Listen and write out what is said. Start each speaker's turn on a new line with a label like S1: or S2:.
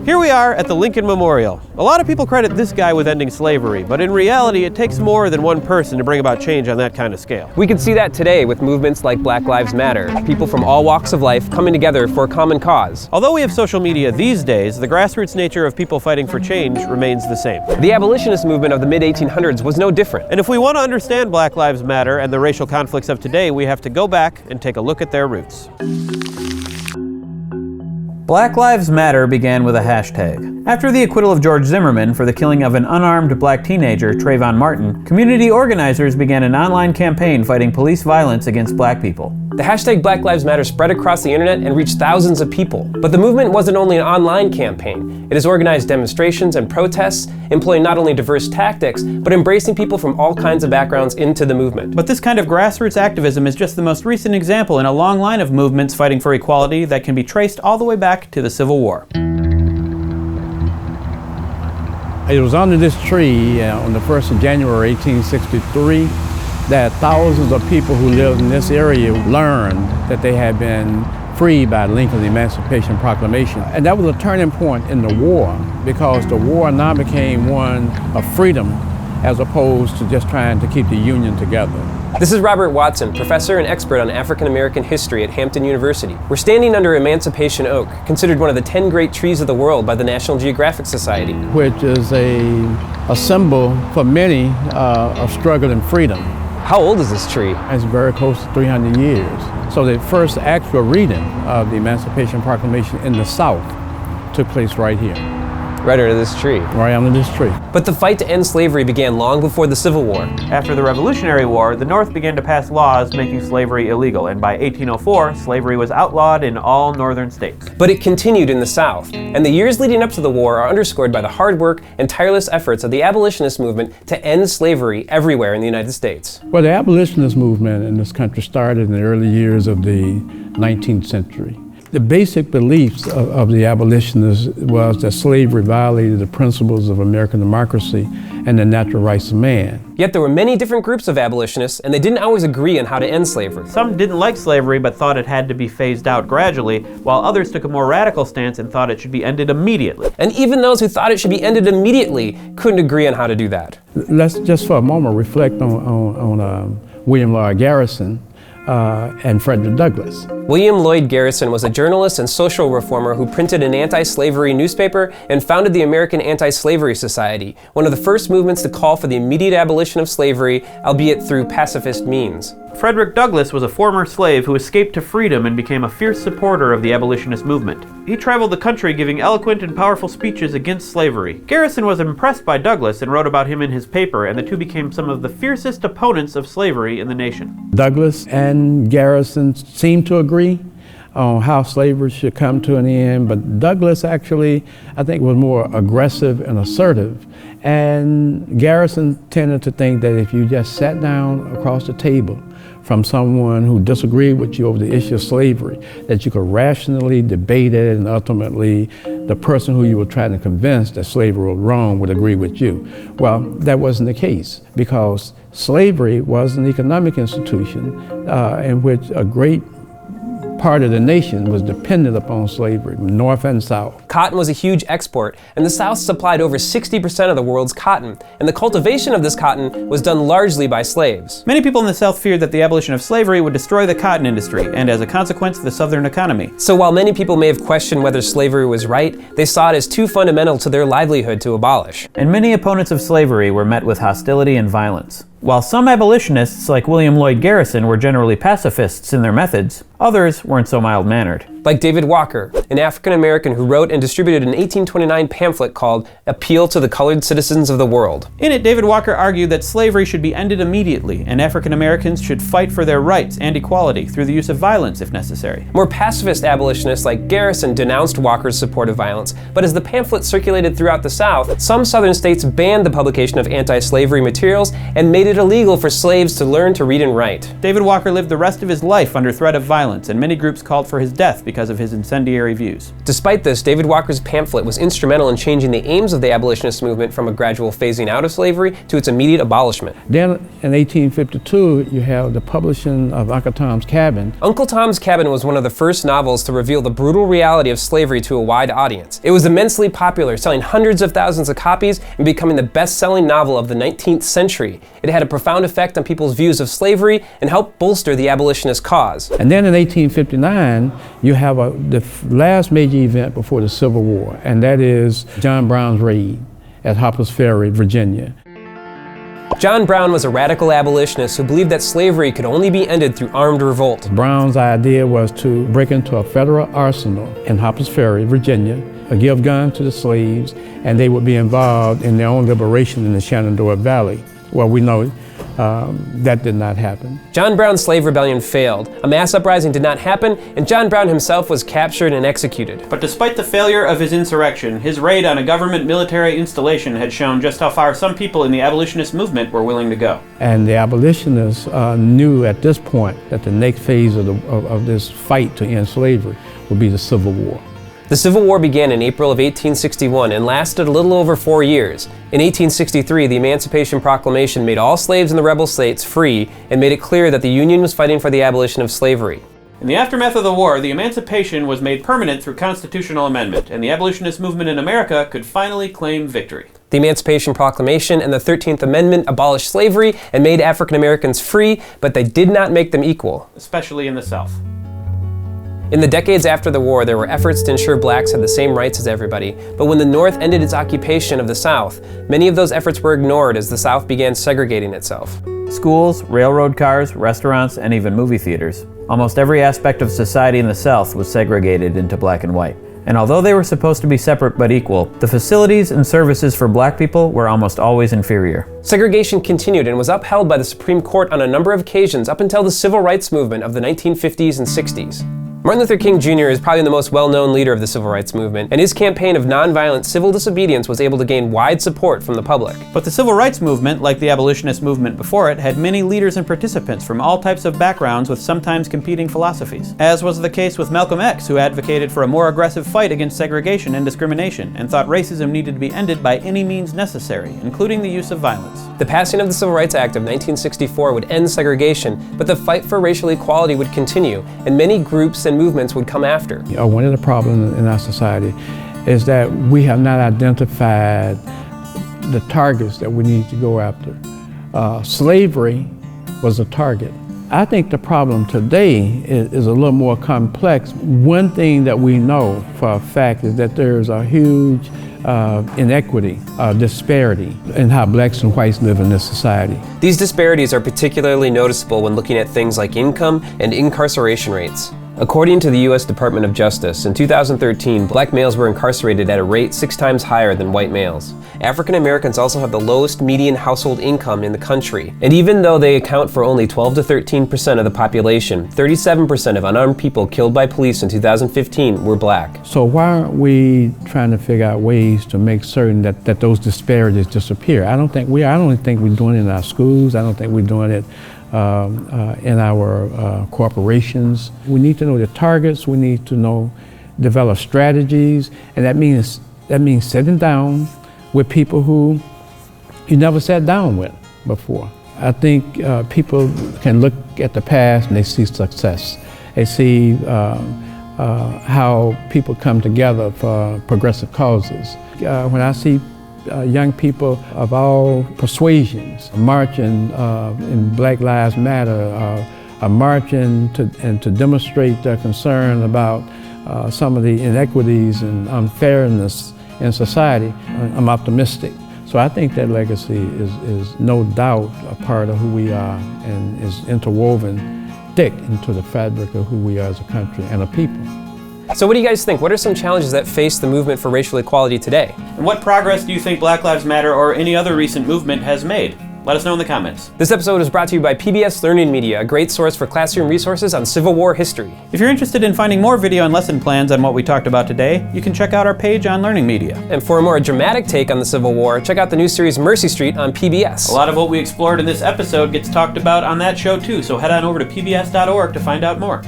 S1: Here we are at the Lincoln Memorial. A lot of people credit this guy with ending slavery, but in reality it takes more than one person to bring about change on that kind of scale.
S2: We can see that today with movements like Black Lives Matter, people from all walks of life coming together for a common cause.
S1: Although we have social media these days, the grassroots nature of people fighting for change remains the same.
S2: The abolitionist movement of the mid-1800s was no different.
S1: And if we want to understand Black Lives Matter and the racial conflicts of today, we have to go back and take a look at their roots.
S3: Black Lives Matter began with a hashtag. After the acquittal of George Zimmerman for the killing of an unarmed black teenager, Trayvon Martin, community organizers began an online campaign fighting police violence against black people.
S2: The hashtag Black Lives Matter spread across the internet and reached thousands of people. But the movement wasn't only an online campaign. It has organized demonstrations and protests, employing not only diverse tactics, but embracing people from all kinds of backgrounds into the movement.
S3: But this kind of grassroots activism is just the most recent example in a long line of movements fighting for equality that can be traced all the way back to the Civil War.
S4: It was under this tree on the 1st of January 1863 that thousands of people who lived in this area learned that they had been freed by Lincoln's Emancipation Proclamation. And that was a turning point in the war, because the war now became one of freedom as opposed to just trying to keep the Union together.
S2: This is Robert Watson, professor and expert on African American history at Hampton University. We're standing under Emancipation Oak, considered one of the 10 great trees of the world by the National Geographic Society.
S4: Which is a symbol for many of struggle and freedom.
S2: How old is this tree?
S4: It's very close to 300 years. So the first actual reading of the Emancipation Proclamation in the South took place right here.
S2: Right under this tree.
S4: Right under this tree.
S2: But the fight to end slavery began long before the Civil War.
S1: After the Revolutionary War, the North began to pass laws making slavery illegal, and by 1804, slavery was outlawed in all northern states.
S2: But it continued in the South, and the years leading up to the war are underscored by the hard work and tireless efforts of the abolitionist movement to end slavery everywhere in the United States.
S4: Well, the abolitionist movement in this country started in the early years of the 19th century. The basic beliefs of the abolitionists was that slavery violated the principles of American democracy and the natural rights of man.
S2: Yet there were many different groups of abolitionists, and they didn't always agree on how to end slavery.
S1: Some didn't like slavery but thought it had to be phased out gradually, while others took a more radical stance and thought it should be ended immediately.
S2: And even those who thought it should be ended immediately couldn't agree on how to do that.
S4: Let's just for a moment reflect on William Lloyd Garrison and Frederick Douglass.
S2: William Lloyd Garrison was a journalist and social reformer who printed an anti-slavery newspaper and founded the American Anti-Slavery Society, one of the first movements to call for the immediate abolition of slavery, albeit through pacifist means.
S1: Frederick Douglass was a former slave who escaped to freedom and became a fierce supporter of the abolitionist movement. He traveled the country giving eloquent and powerful speeches against slavery. Garrison was impressed by Douglass and wrote about him in his paper, and the two became some of the fiercest opponents of slavery in the nation.
S4: Douglass and Garrison seemed to agree on how slavery should come to an end, but Douglass actually, I think, was more aggressive and assertive. And Garrison tended to think that if you just sat down across the table from someone who disagreed with you over the issue of slavery, that you could rationally debate it, and ultimately the person who you were trying to convince that slavery was wrong would agree with you. Well, that wasn't the case, because slavery was an economic institution in which a great part of the nation was dependent upon slavery, North and South.
S2: Cotton was a huge export, and the South supplied over 60% of the world's cotton, and the cultivation of this cotton was done largely by slaves.
S3: Many people in the South feared that the abolition of slavery would destroy the cotton industry, and as a consequence, the Southern economy.
S2: So while many people may have questioned whether slavery was right, they saw it as too fundamental to their livelihood to abolish.
S3: And many opponents of slavery were met with hostility and violence. While some abolitionists, like William Lloyd Garrison, were generally pacifists in their methods, others weren't so mild-mannered.
S2: Like David Walker, an African-American who wrote and distributed an 1829 pamphlet called Appeal to the Colored Citizens of the World.
S3: In it, David Walker argued that slavery should be ended immediately, and African-Americans should fight for their rights and equality through the use of violence if necessary.
S2: More pacifist abolitionists like Garrison denounced Walker's support of violence, but as the pamphlet circulated throughout the South, some Southern states banned the publication of anti-slavery materials and made it illegal for slaves to learn to read and write.
S3: David Walker lived the rest of his life under threat of violence, and many groups called for his death because
S1: because of his incendiary views.
S2: Despite this, David Walker's pamphlet was instrumental in changing the aims of the abolitionist movement from a gradual phasing out of slavery to its immediate abolishment.
S4: Then in 1852, you have the publishing of Uncle Tom's Cabin.
S2: Uncle Tom's Cabin was one of the first novels to reveal the brutal reality of slavery to a wide audience. It was immensely popular, selling hundreds of thousands of copies and becoming the best-selling novel of the 19th century. It had a profound effect on people's views of slavery and helped bolster the abolitionist cause.
S4: And then in 1859, you have the last major event before the Civil War, and that is John Brown's raid at Harper's Ferry, Virginia.
S2: John Brown was a radical abolitionist who believed that slavery could only be ended through armed revolt.
S4: Brown's idea was to break into a federal arsenal in Harper's Ferry, Virginia, give guns to the slaves, and they would be involved in their own liberation in the Shenandoah Valley. Well, we know that did not happen.
S2: John Brown's slave rebellion failed. A mass uprising did not happen, and John Brown himself was captured and executed.
S1: But despite the failure of his insurrection, his raid on a government military installation had shown just how far some people in the abolitionist movement were willing to go.
S4: And the abolitionists knew at this point that the next phase of this fight to end slavery would be the Civil War.
S2: The Civil War began in April of 1861 and lasted a little over 4 years. In 1863, the Emancipation Proclamation made all slaves in the rebel states free and made it clear that the Union was fighting for the abolition of slavery.
S1: In the aftermath of the war, the Emancipation was made permanent through constitutional amendment, and the abolitionist movement in America could finally claim victory.
S2: The Emancipation Proclamation and the 13th Amendment abolished slavery and made African Americans free, but they did not make them equal.
S1: Especially in the South.
S2: In the decades after the war, there were efforts to ensure blacks had the same rights as everybody, but when the North ended its occupation of the South, many of those efforts were ignored as the South began segregating itself.
S3: Schools, railroad cars, restaurants, and even movie theaters. Almost every aspect of society in the South was segregated into black and white. And although they were supposed to be separate but equal, the facilities and services for black people were almost always inferior.
S2: Segregation continued and was upheld by the Supreme Court on a number of occasions up until the civil rights movement of the 1950s and 60s. Martin Luther King Jr. is probably the most well-known leader of the civil rights movement, and his campaign of nonviolent civil disobedience was able to gain wide support from the public.
S1: But the civil rights movement, like the abolitionist movement before it, had many leaders and participants from all types of backgrounds with sometimes competing philosophies. As was the case with Malcolm X, who advocated for a more aggressive fight against segregation and discrimination, and thought racism needed to be ended by any means necessary, including the use of violence.
S2: The passing of the Civil Rights Act of 1964 would end segregation, but the fight for racial equality would continue, and many groups and movements would come after.
S4: One of the problems in our society is that we have not identified the targets that we need to go after. Slavery was a target. I think the problem today is a little more complex. One thing that we know for a fact is that there's a huge inequity, disparity in how blacks and whites live in this society.
S2: These disparities are particularly noticeable when looking at things like income and incarceration rates. According to the U.S. Department of Justice, in 2013, black males were incarcerated at a rate 6 times higher than white males. African Americans also have the lowest median household income in the country. And even though they account for only 12 to 13% of the population, 37% of unarmed people killed by police in 2015 were black.
S4: So why aren't we trying to figure out ways to make certain that those disparities disappear? I don't think we are. I don't think we're doing it in our schools. I don't think we're doing it in our corporations. We need to know the targets. We need to develop strategies, and that means sitting down with people who you never sat down with before. I think people can look at the past and they see success. They see how people come together for progressive causes. When I see young people of all persuasions marching in Black Lives Matter, marching to demonstrate their concern about some of the inequities and unfairness in society, I'm optimistic. So I think that legacy is no doubt a part of who we are and is interwoven thick into the fabric of who we are as a country and a people.
S2: So what do you guys think? What are some challenges that face the movement for racial equality today?
S1: And what progress do you think Black Lives Matter or any other recent movement has made? Let us know in the comments.
S2: This episode is brought to you by PBS Learning Media, a great source for classroom resources on Civil War history.
S1: If you're interested in finding more video and lesson plans on what we talked about today, you can check out our page on Learning Media.
S2: And for a more dramatic take on the Civil War, check out the new series Mercy Street on PBS.
S1: A lot of what we explored in this episode gets talked about on that show too, so head on over to pbs.org to find out more.